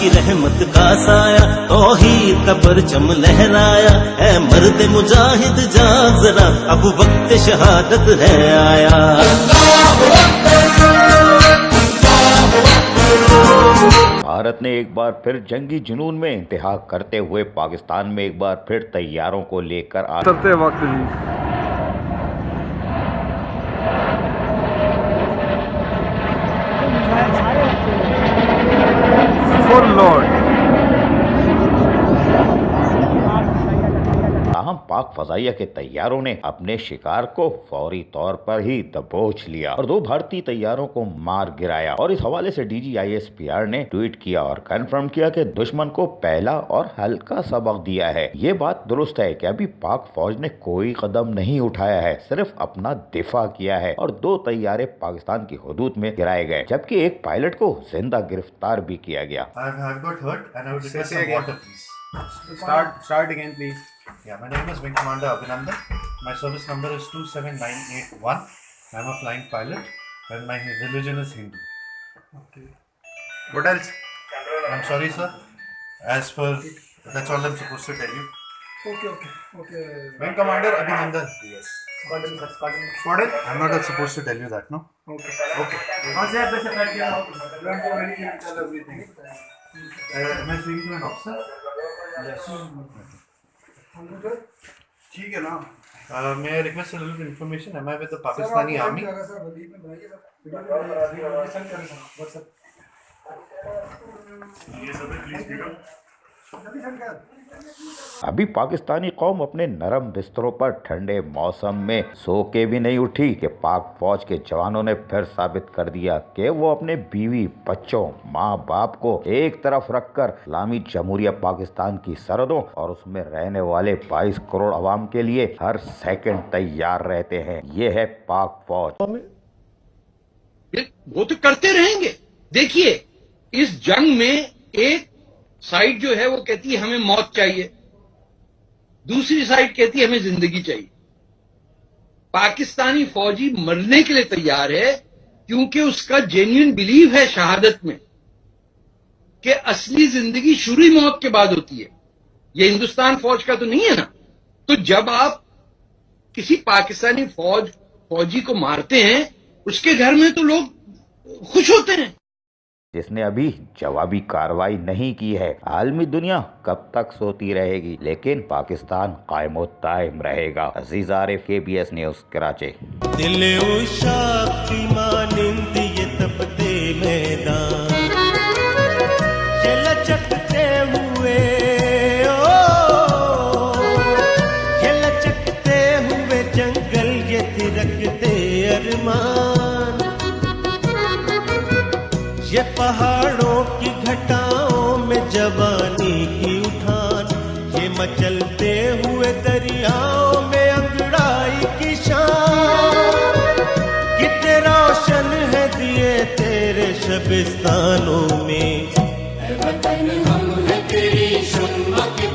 की रहमत का साया, तौहीद का परचम लहराया है। मर्द मुजाहिद जाग जरा, अब वक्त शहादत है आया। भारत ने एक बार फिर जंगी जुनून में इंतहा करते हुए पाकिस्तान में एक बार फिर तैयारों को लेकर चलते वक्त जी फुल लोड। ताहम पाक फजाइया के तैयारों ने अपने शिकार को फौरी तौर पर ही दबोच लिया और 2 भारतीय तैयारों को मार गिराया। और इस हवाले से DGISPR ने ट्वीट किया और कंफर्म किया कि दुश्मन को पहला और हल्का सबक दिया है। ये बात दुरुस्त है कि अभी पाक फौज ने कोई कदम नहीं उठाया है, सिर्फ अपना दिफा किया है और 2 तैयारे पाकिस्तान की हुदूद में गिराए गए, जबकि एक पायलट को जिंदा गिरफ्तार भी किया गया। Start again, please. Yeah, my name is Wing Commander Abhinandan. My service number is 27981. I'm a flying pilot and my religion is Hindu. Okay. What else? I'm sorry, sir. As per, that's all I'm supposed to tell you. Okay. Wing Commander Abhinandan. Yes. Squadron? I'm not supposed to tell you that, no? Okay. Don't worry, you'll tell everything. Am I speaking to an officer? Yes. ठीक है ना? May I request a little information? Am I with the Pakistani Army? अभी पाकिस्तानी कौम अपने नरम बिस्तरों पर ठंडे मौसम में सो के भी नहीं उठी कि पाक फौज के जवानों ने फिर साबित कर दिया कि वो अपने बीवी, बच्चों, माँ बाप को एक तरफ रखकर इस्लामी जमहूरिया पाकिस्तान की सरहदों और उसमें रहने वाले 22 करोड़ अवाम के लिए हर सेकंड तैयार रहते हैं। ये है पाक फौज। वो तो करते रहेंगे। देखिए, इस जंग में एक साइड जो है वो कहती है हमें मौत चाहिए, दूसरी साइड कहती है हमें जिंदगी चाहिए। पाकिस्तानी फौजी मरने के लिए तैयार है क्योंकि उसका जेन्युइन बिलीव है शहादत में कि असली जिंदगी शुरू मौत के बाद होती है। ये हिंदुस्तान फौज का तो नहीं है ना। तो जब आप किसी पाकिस्तानी फौजी को मारते हैं, उसके घर में तो लोग खुश होते हैं। जिसने अभी जवाबी कार्रवाई नहीं की है। आलमी दुनिया कब तक सोती रहेगी, लेकिन पाकिस्तान कायमो दायम रहेगा। अजीज आरिफ, KBS न्यूज़, कराची। ये पहाड़ों की घटाओं में जवानी की उठान, ये मचलते हुए दरियाओं में अंगड़ाई की शान। कितने रोशन है दिए तेरे शबिस्तानों में, ऐ वतन हम है तेरी शुम्मा की